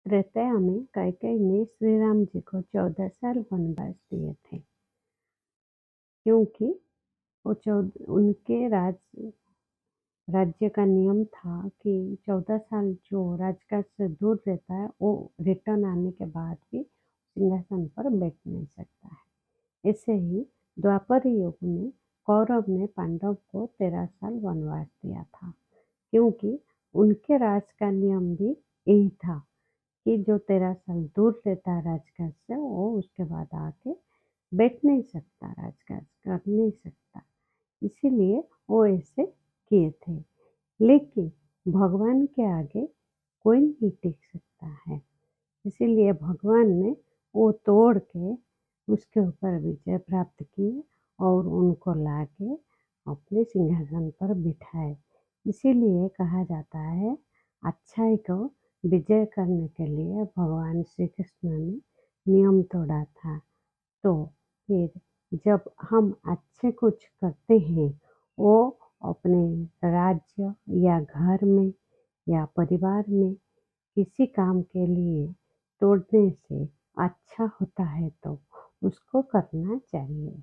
त्रेतया में कैकेयी ने श्री राम जी को 14 साल वनवास दिए थे, क्योंकि वो उनके राज्य का नियम था कि 14 साल जो राजकाज से दूर रहता है वो रिटर्न आने के बाद भी सिंहासन पर बैठ नहीं सकता है। ऐसे ही द्वापर युग में कौरव ने पांडव को 13 साल वनवास दिया था, क्योंकि उनके राज का नियम भी यही था कि जो 13 साल दूर रहता है राजकाज से वो उसके बाद आके बैठ नहीं सकता, राजकाज कर नहीं सकता। इसीलिए वो ऐसे किए थे। लेकिन भगवान के आगे कोई नहीं टिक सकता है, इसीलिए भगवान ने वो तोड़ के उसके ऊपर विजय प्राप्त किए और उनको लाके अपने सिंहासन पर बिठाए। इसीलिए कहा जाता है अच्छाई को विजय करने के लिए भगवान श्री कृष्ण ने नियम तोड़ा था। तो फिर जब हम अच्छे कुछ करते हैं वो अपने राज्य या घर में या परिवार में किसी काम के लिए तोड़ने से अच्छा होता है तो उसको करना चाहिए।